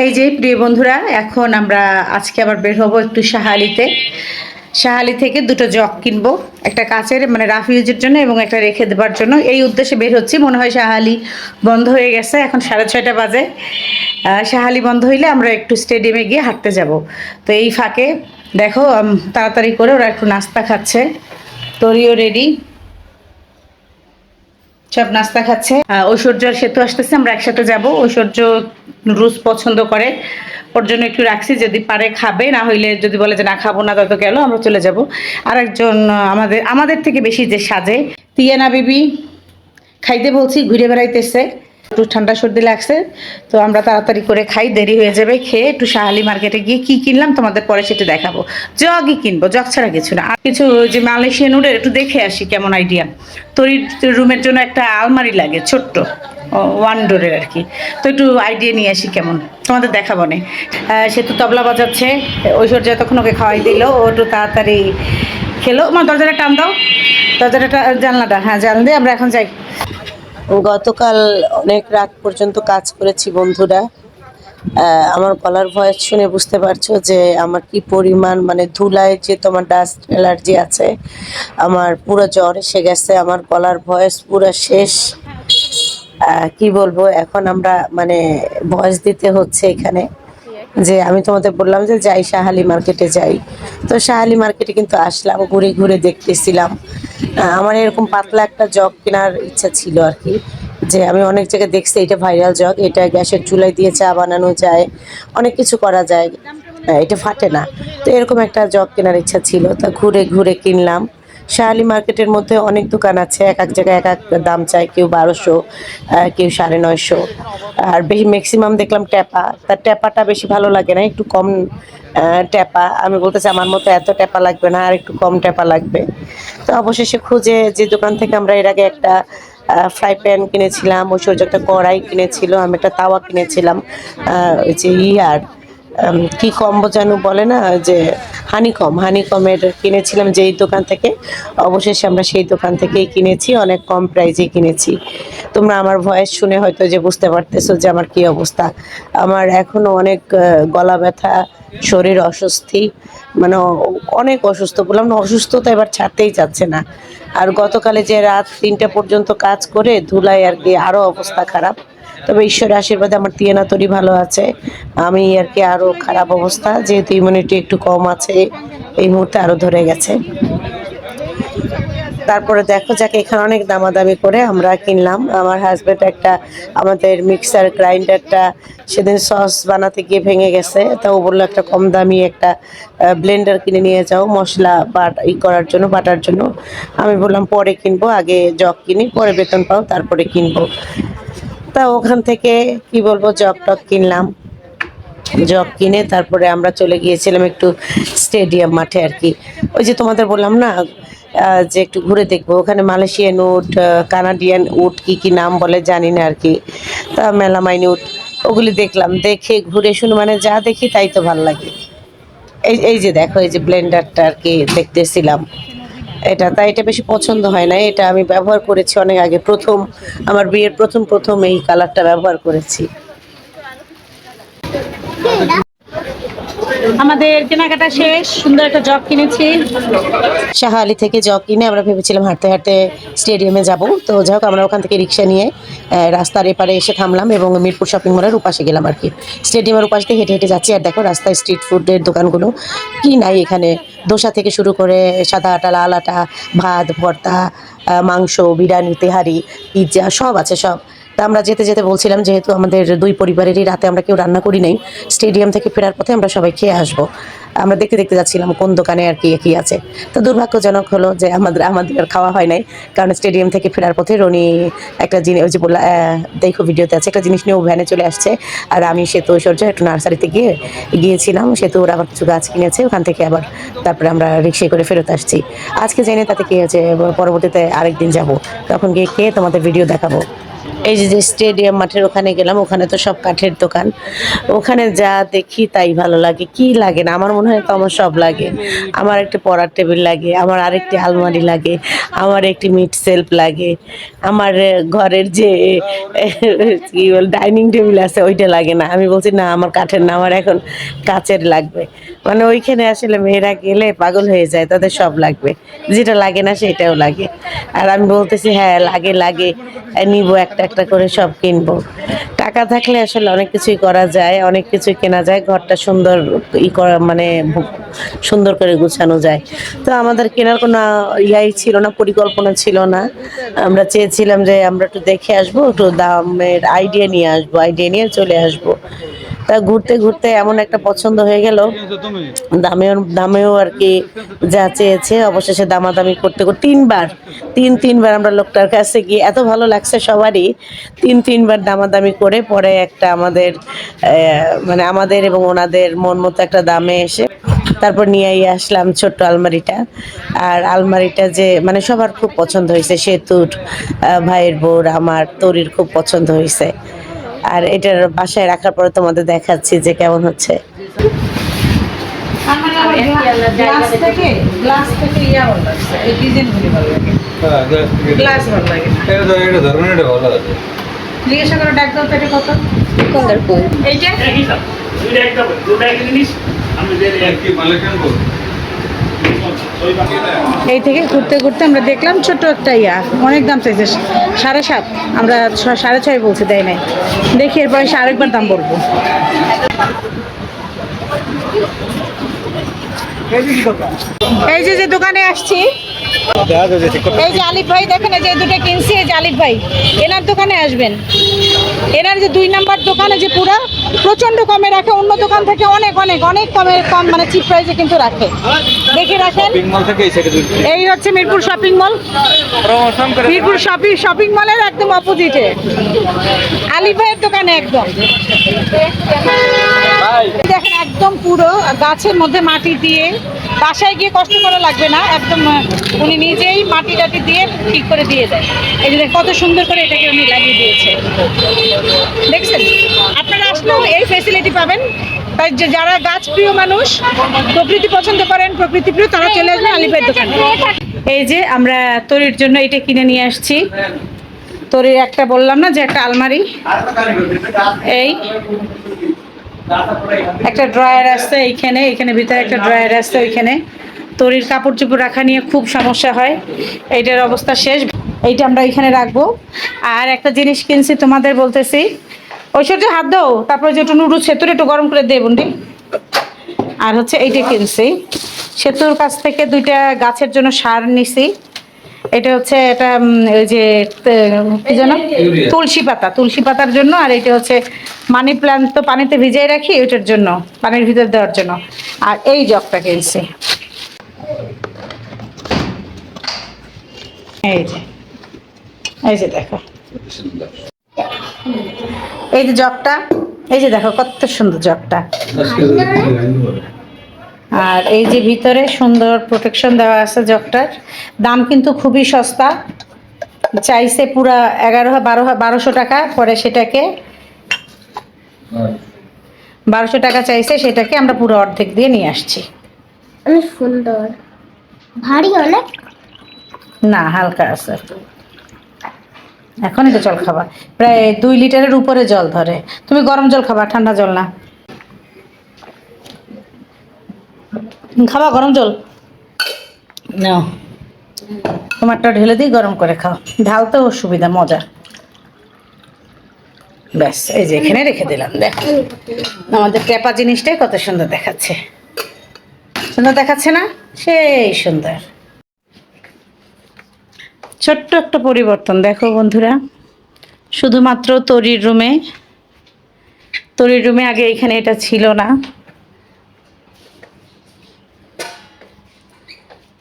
এই যে প্রিয় বন্ধুরা, এখন আমরা আজকে আবার বের হবো একটু সাহালিতে। সাহালি থেকে দুটো জগ কিনবো, একটা কাচের মানে রাফ ইউজের জন্য এবং একটা রেখে দেবার জন্য। এই উদ্দেশ্যে বের হচ্ছি। মনে হয় সাহালি বন্ধ হয়ে গেছে, এখন 6:30 বাজে। সাহালি বন্ধ হইলে আমরা একটু স্টেডিয়ামে গিয়ে হাঁটতে যাব। তো এই ফাঁকে দেখো তাড়াতাড়ি করে ওরা একটু নাস্তা খাচ্ছে। তরিও রেডি, সব নাস্তা খাচ্ছে। ঐশ্বর্য আর সেতু আসতেছে, আমরা একসাথে যাব। ঐশ্বর্য রুজ পছন্দ করে, ওর জন্য একটু রাখছি, যদি পারে খাবে, না হইলে যদি বলে যে না খাবো না তত গেল, আমরা চলে যাব। আর একজন আমাদের আমাদের থেকে বেশি যে সাজে, তিয়ানা বিবি খাইতে বলছি, ঘুরে বেড়াইতেছে, একটু ঠান্ডা সর্দি লাগছে। তো আমরা তাড়াতাড়ি করে খাই, দেরি হয়ে যাবে। খেয়ে একটু সাহালি মার্কেটে গিয়ে কি কিনলাম তোমাদের পরে সেটা দেখাবো। জগই কিনবো, জগ ছাড়া কিছু না। আর কিছু যে মালয়েশিয়ান উডের একটু দেখে আসি কেমন আইডিয়া। তরির রুমের জন্য একটা আলমারি লাগে ছোট্ট, ওয়ান ডোরের আর কি। তো একটু আইডিয়া নিয়ে আসি কেমন, তোমাদের দেখাবো না। সে তো তবলা বাজাচ্ছে, ঐশ্বর্য তখন ওকে খাওয়াই দিল, ও একটু তাড়াতাড়ি খেলো। আমার দরজাটা টান দাও, দরজাটা জানলাটা, হ্যাঁ জানলা দিয়ে আমরা এখন যাই। গতকাল অনেক রাত পর্যন্ত কাজ করেছি বন্ধুরা। আমার গলার ভয়েস শুনে বুঝতে পারছো যে আমার কি পরিমাণ মানে ধুলায় যে তোমার ডাস্ট অ্যালার্জি আছে, আমার পুরো জ্বর এসে গেছে, আমার গলার ভয়েস পুরো শেষ। কি বলবো, এখন আমরা মানে ভয়েস দিতে হচ্ছে এখানে। যে আমি তোমাদের বললাম যে যাই সাহালি মার্কেটে যাই, তো সাহালি মার্কেটে কিন্তু আসলাম, ঘুরে ঘুরে দেখতেছিলাম। আমার এরকম পাতলা একটা জগ কেনার ইচ্ছা ছিল আর কি। যে আমি অনেক জায়গায় দেখছি এটা ভাইরাল জগ, এটা গ্যাসের চুলায় দিয়ে চা বানানো যায়, অনেক কিছু করা যায়, এটা ফাটে না। তো এরকম একটা জগ কেনার ইচ্ছা ছিল, তা ঘুরে ঘুরে কিনলাম। শাহালি মার্কেটের মধ্যে অনেক দোকান আছে, এক এক জায়গায় এক এক দাম চায়, কেউ 1200, কেউ 950। আর বেশি ম্যাক্সিমাম দেখলাম ট্যাপা, তার ট্যাপাটা বেশি ভালো লাগে না, একটু কম ট্যাপা। আমি বলতেছি আমার মতো এত ট্যাপা লাগবে না, আর একটু কম ট্যাপা লাগবে। তো অবশেষে খুঁজে যে দোকান থেকে আমরা এর আগে একটা ফ্রাই প্যান কিনেছিলাম, ঐশ্বর্য একটা কড়াই কিনেছিল, আমি একটা তাওয়া কিনেছিলাম, ওই যে ইয়ার কি কম্বো যেন বলে না, যে হানিকমের কিনেছিলাম যেই দোকান থেকে। অবশেষে আমরা সেই দোকান থেকেই কিনেছি, অনেক কম প্রাইজে কিনেছি। তোমরা আমার ভয়েস শুনে হয়তো যে বুঝতে পারতেছো যে আমার কি অবস্থা। আমার এখনো অনেক গলা ব্যথা, শরীর অস্বস্তি, মানে অনেক অসুস্থ, বললাম না, অসুস্থতা এবার ছাড়তেই চাচ্ছে না। আর গতকালে যে রাত 3টা পর্যন্ত কাজ করে ধুলায় আর কি আরো অবস্থা খারাপ। তবে ঈশ্বরের আশীর্বাদে আমার তিয়ানা তরি ভালো আছে, আমি আর কি আরো খারাপ অবস্থা, যেহেতু ইমিউনিটি একটু কম আছে এই মুহূর্তে আরো ধরে গেছে। তারপরে দেখো যাকে এখানে অনেক দামাদামি করে আমরা কিনলাম। আমার হাজব্যান্ড একটা আমাদের মিক্সার গ্রাইন্ডারটা সেদিন সস বানাতে গিয়ে ভেঙে গেছে, তা ও বললো একটা কম দামি একটা ব্লেন্ডার কিনে নিয়ে যাও মশলা করার জন্য, বাটার জন্য। আমি বললাম পরে কিনবো, আগে জগ কিনি, পরে বেতন পাও তারপরে কিনবো। তা ওখান থেকে কি বলবো জগ টগ কিনলাম। জগ কিনে তারপরে আমরা চলে গিয়েছিলাম একটু স্টেডিয়াম মাঠে আর কি। ওই যে তোমাদের বললাম না, যে একটু ঘুরে দেখবো, ওখানে মালয়েশিয়ান উট, কানাডিয়ান উট, কি কি নাম বলে জানি না আর কি, তা মেলামাইন উট, ওগুলি দেখলাম। দেখে ঘুরে শুনে মানে যা দেখি তাই তো ভালো লাগে। এই এই যে দেখো, এই যে ব্লেন্ডারটা আর কি দেখতেছিলাম, এটা বেশি পছন্দ হয় না, এটা আমি ব্যবহার করেছি অনেক আগে, প্রথম আমার বিয়ের প্রথম প্রথম এই কালারটা ব্যবহার করেছি। আমাদের কেনাকাটা শেষ, সুন্দর একটা জগ কিনেছি। শাহালি থেকে জগ কিনে আমরা ভেবেছিলাম হাঁটতে হাঁটতে স্টেডিয়ামে যাব। তো যাই হোক, আমরা ওখান থেকে রিক্সা নিয়ে রাস্তার এপারে এসে থামলাম এবং মিরপুর শপিং মলের উপাসে গেলাম আর কি। স্টেডিয়ামের উপাস দিয়ে হেঁটে হেঁটে যাচ্ছি, আর দেখো রাস্তায় স্ট্রিট ফুডের দোকানগুলো কি নাই এখানে। দোসা থেকে শুরু করে সাদা আটা, লাল আটা, ভাত, ভর্তা, মাংস, বিরিয়ানি, তেহারি, পিৎজা সব আছে সব। তা আমরা যেতে যেতে বলছিলাম, যেহেতু আমাদের দুই পরিবারেরই রাতে আমরা কেউ রান্না করি নাই, স্টেডিয়াম থেকে ফেরার পথে আমরা সবাই খেয়ে আসবো। আমরা দেখতে দেখতে যাচ্ছিলাম কোন দোকানে আর কি কি আছে। তো দুর্ভাগ্যজনক হলো যে আমাদের আমাদের আর খাওয়া হয় নাই, কারণ স্টেডিয়াম থেকে ফেরার পথে রনি একটা জিনিস, ওই যে বললা দেখো ভিডিওতে আছে, একটা জিনিস নিয়ে ও ভ্যানে চলে আসছে। আর আমি সেতু ঐশ্বর্য একটু নার্সারিতে গিয়েছিলাম, সেতু ওরা আবার কিছু গাছ কিনেছে ওখান থেকে, আবার তারপরে আমরা রিক্সায় করে ফেরত আসছি। আজকে জেনে তাতে কি হয়েছে, পরবর্তীতে আরেকদিন যাব, তখন গিয়ে খেয়ে তোমাদের ভিডিও দেখাবো। এই যে যে স্টেডিয়াম মাঠের ওখানে গেলাম, ওখানে তো সব কাঠের দোকান। ওখানে যা দেখি তাই ভালো লাগে, কি লাগে না? আমার মনে হয় তো আমার সব লাগে। আমার একটি পড়ার টেবিল লাগে, আমার আরেকটি আলমারি লাগে, আমার একটি মিট সেলফ লাগে, আমার ঘরের যে কি বল ডাইনিং টেবিল আছে ওইটা লাগে না। আমি বলছি না আমার কাঠের না, আমার এখন কাচের লাগবে। মানে ওইখানে আসলে মেয়েরা গেলে পাগল হয়ে যায়, তাদের সব লাগবে, যেটা লাগে না সেটাও লাগে। আর আমি বলতেছি হ্যাঁ লাগে লাগে, নিবো একটা একটা করে সব কিনবো। টাকা থাকলে আসলে অনেক কিছুই করা যায়, অনেক কিছুই কেনা যায়, ঘরটা সুন্দর করা মানে সুন্দর করে গুছানো যায়। তো আমাদের কেনার কোনো ইয়াই ছিল না, পরিকল্পনা ছিল না। আমরা চেয়েছিলাম যে আমরা একটু দেখে আসবো, একটু দামের আইডিয়া নিয়ে আসবো, আইডিয়া নিয়ে চলে আসবো। তা ঘুরতে ঘুরতে এমন একটা পছন্দ হয়ে গেল, দামেও আর কি যা চেয়েছে। অবশেষে দামাদামি করতে করতে তিনবার আমরা লোকটার কাছে গিয়ে এত ভালো লাগছে সবারই, তিনবার দামাদামি করে পরে একটা আমাদের মানে আমাদের এবং ওনাদের মন মতো একটা দামে এসে তারপর নিয়ে আসলাম ছোট্ট আলমারিটা। আর আলমারিটা যে মানে সবার খুব পছন্দ হয়েছে, সেতুর ভাইয়ের বোর আমার তরির খুব পছন্দ হয়েছে। আর এটার বাসায় রাখার পরে তোমাদের দেখাচ্ছি যে কেমন হচ্ছে। গ্লাস থেকে ইয়া ভালো লাগছে, এই ডিজাইনগুলি ভালো লাগে, গ্লাস ভালো লাগে না। জিজ্ঞাসা করে ডাক দাও তো, এটা কত? এইটা এই থেকে ঘুরতে ঘুরতে আমরা দেখলাম ছোট একটা ইয়া, অনেক দাম চাইছে 7.5, আমরা 6.5 বলছি, দেয় নাই। দেখি এরপরে এসে আরেকবার দাম বলবো। এই যে যে দোকানে আসছি, এই যে আলিফ ভাই দেখেন, এই যে দুটো কিনছি, এই যে আলিফ ভাই এনার দোকানে আসবেন। এনার যে 2 নাম্বার দোকানে যে পুরা প্রচন্ড কমে রাখে, অন্য দোকান থেকে অনেক অনেক অনেক কম মানে চিপ প্রাইসে কিন্তু রাখে, দেখে রাখেন। এই হচ্ছে Mirpur shopping mall, Mirpur shopping মলের একদম অপোজিটে আলিফ ভাইয়ের দোকানে একদম। দেখেন একদম পুরো গাছের মধ্যে মাটি দিয়ে, বাসায় গিয়ে কষ্ট করা লাগবে না, একদম উনি নিজেই মাটি টাটি দিয়ে ঠিক করে দিয়ে দেয়। এই যে কত সুন্দর করে এটাকে উনি লাগিয়ে দিয়েছে, দেখছেন? আপনারা আসলেও এই ফ্যাসিলিটি পাবেন। তাই যারা গাছ প্রিয় মানুষ, প্রকৃতি পছন্দ করেন, প্রকৃতি প্রিয়, তারা চলে আসবেন আলিফের দোকানে। এই যে আমরা তরির জন্য এটা কিনে নিয়ে আসছি। তরির একটা বললাম না যে একটা আলমারি, এই একটা ড্রয়ার আছে এইখানে, এখানে ভিতরে একটা ড্রয়ার আছে ওইখানে। তরির কাপড় চোপড় রাখা নিয়ে খুব সমস্যা হয়, এইটার অবস্থা শেষ। এইটা আমরা এখানে রাখবো। আর একটা জিনিস কিনছি তোমাদের বলতেছি, ঐশ্বর্য হাত দাও, তারপরে যে একটু নুডলস সেতুর একটু গরম করে দেবুন। আর হচ্ছে এইটা কিনছি সেতুর কাছ থেকে, 2টা গাছের জন্য সার নিছি। এটা হচ্ছে এটা ওই যে কি জানো, তুলসী পাতার জন্য। আর এটা হচ্ছে মানি প্ল্যান্ট, তো পানিতে ভিজিয়ে রাখি ওইটার জন্য, পানির ভিতর দেওয়ার জন্য। আর এই জগটা কিনছি, এই যে দেখো, এই যে জগটা, এই যে দেখো কত সুন্দর জগটা। আর এই যে ভিতরে সুন্দর প্রোটেকশন দেওয়া আছে জগটার। দাম কিন্তু খুবই সস্তা, চাইছে পুরা 1200 টাকা, পরে সেটাকে 1200 টাকা চাইছে, সেটাকে আমরা পুরো অর্ধেক দিয়ে নিয়ে আসছি। অনেক সুন্দর, ভারী অনেক না, হালকা আছে। এখনই তো জল খাবা, প্রায় 2 লিটারের উপরে জল ধরে। তুমি গরম জল খাবা, ঠান্ডা জল না খাবা, গরম জল নাও। তোমারটা ঢেলে দিই, গরম করে খাও, ঢালতেও সুবিধা, মজা। ব্যাস, এই যে এখানে রেখে দিলাম। দেখো আমাদের ট্যাপা জিনিসটাই কত সুন্দর দেখাচ্ছে, সুন্দর দেখাচ্ছে না? সেই সুন্দর। ছোট্ট একটা পরিবর্তন দেখো বন্ধুরা, শুধুমাত্র তরির রুমে আগে এখানে এটা ছিল না।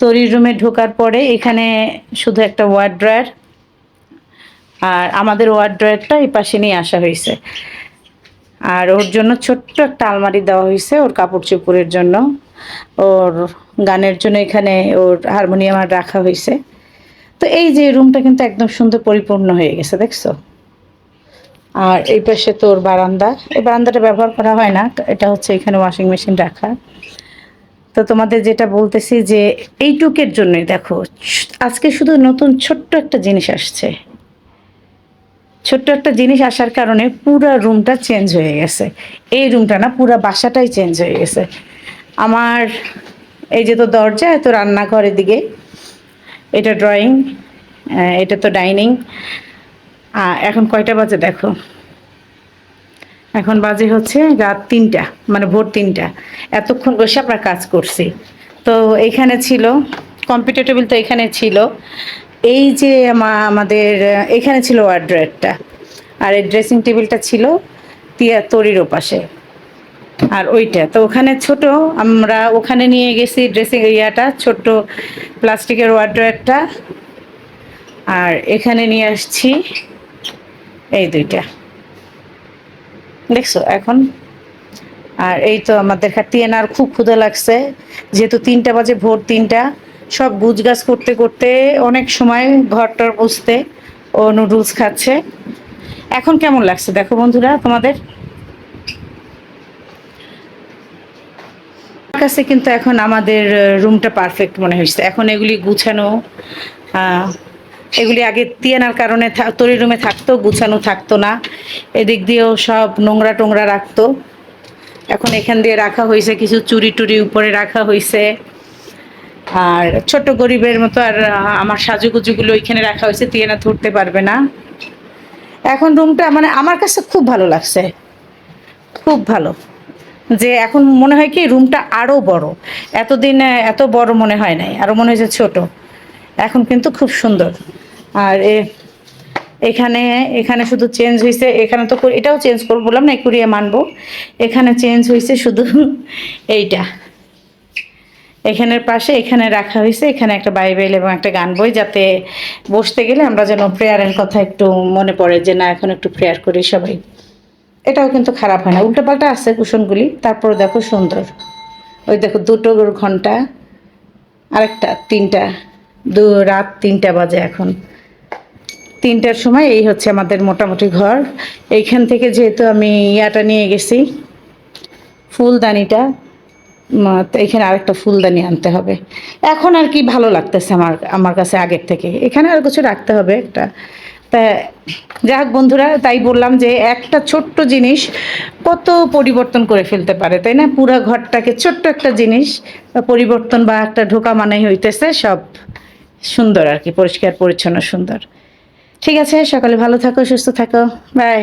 তরির রুমে ঢোকার পরে এখানে শুধু একটা ওয়ার্ড্রয়ার, আর আমাদের ওয়ার্ড্রয়ারটা এই পাশে নিয়ে আসা হয়েছে। আর ওর জন্য ছোট্ট একটা আলমারি দেওয়া হয়েছে, ওর কাপড় চোপড়ের জন্য, ওর গানের জন্য এখানে ওর হারমোনিয়াম আর রাখা হয়েছে। তো এই যে রুমটা কিন্তু একদম সুন্দর পরিপূর্ণ হয়ে গেছে, দেখছো? আর এই পাশে তোর বারান্দা, এই বারান্দাটা ব্যবহার করা হয় না, এটা হচ্ছে এখানে ওয়াশিং মেশিন রাখা। তো তোমাদের যেটা বলতেছি যে এইটুকের জন্যই দেখো আজকে শুধু নতুন ছোট্ট একটা জিনিস আসছে, ছোট্ট একটা জিনিস আসার কারণে পুরো রুমটা চেঞ্জ হয়ে গেছে। এই রুমটা না, পুরো বাসাটাই চেঞ্জ হয়ে গেছে। আমার এই যে তো দরজা, তো রান্নাঘরের দিকে, এটা ড্রয়িং, এটা তো ডাইনিং। এখন কয়টা বাজে দেখো, এখন বাজে হচ্ছে রাত 3টা, মানে ভোর 3টা। এতক্ষণ বসে আমরা কাজ করছি। তো এইখানে ছিল কম্পিউটার টেবিল, তো এখানে ছিল এই যে আমাদের এখানে ছিল ওয়ার্ড্রোয়ারটা, আর এই ড্রেসিং টেবিলটা ছিল তরির ওপাশে। আর ওইটা তো ওখানে ছোট, আমরা ওখানে নিয়ে গেছি ড্রেসিং ছোট্ট প্লাস্টিকের ওয়ার্ড্রোয়ারটা, আর এখানে নিয়ে আসছি এই দুইটা, দেখছো এখন। আর এই তো আমাদের টিয়েনার খুব ক্ষুধা লাগছে, যেহেতু 3টা বাজে, ভোর 3টা। সব গুছগাছ করতে করতে অনেক সময়, ঘরটার বসতে, ও নুডলস খাচ্ছে। এখন কেমন লাগছে দেখো বন্ধুরা তোমাদের কাছে? কিন্তু এখন আমাদের রুমটা পারফেক্ট মনে হয়েছে। এখন এগুলি গুছানো, এগুলি আগে তিয়ানার কারণে তরি রুমে থাকতো, গুছানো থাকতো না, এদিক দিয়েও সব নোংরা টোংরা রাখতো। এখন এখান দিয়ে রাখা হয়েছে, কিছু চুরি টুরি উপরে রাখা হয়েছে। আর ছোট গরিবের মতো আর আমার সাজুগুজুগুলো ওইখানে রাখা হয়েছে, তিয়ানা ধরতে পারবে না। এখন রুমটা মানে আমার কাছে খুব ভালো লাগছে, খুব ভালো। যে এখন মনে হয় কি রুমটা আরও বড়, এতদিন এত বড় মনে হয় নাই, আরও মনে হয়েছে ছোট। এখন কিন্তু খুব সুন্দর। আর এখানে এখানে শুধু চেঞ্জ হয়েছে, এখানে তো এটাও চেঞ্জ করবো, বললাম না কুড়িয়ে মানবো। এখানে চেঞ্জ হয়েছে শুধু এইটা, এখানের পাশে এখানে রাখা হয়েছে, এখানে একটা বাইবেল এবং একটা গান বই, যাতে বসতে গেলে আমরা যেন প্রেয়ারের কথা একটু মনে পড়ে যে না এখন একটু প্রেয়ার করি সবাই। এটাও কিন্তু খারাপ হয় না, উল্টোপাল্টা আছে কুশনগুলি, তারপর দেখো সুন্দর। ওই দেখো 2টো ঘন্টা, আরেকটা 3টা, রাত 3টা বাজে এখন। 3টার সময় এই হচ্ছে আমাদের মোটামুটি ঘর। এইখান থেকে যেহেতু আমি নিয়ে গেছি ফুলদানিটা, তো এখানে আরেকটা ফুলদানি আনতে হবে। এখন আর কি ভালো লাগতেছে আমার আমার কাছে আগের থেকে। এখানে আর কিছু রাখতে হবে একটা। তা যাই হোক বন্ধুরা, তাই বললাম যে একটা ছোট্ট জিনিস কত পরিবর্তন করে ফেলতে পারে, তাই না? পুরো ঘরটাকে ছোট্ট একটা জিনিস পরিবর্তন, বা একটা ঢোকা মানেই হইতেছে সব সুন্দর আর কি, পরিষ্কার পরিচ্ছন্ন সুন্দর। ঠিক আছে, সকালে ভালো থাকো, সুস্থ থাকো, বাই।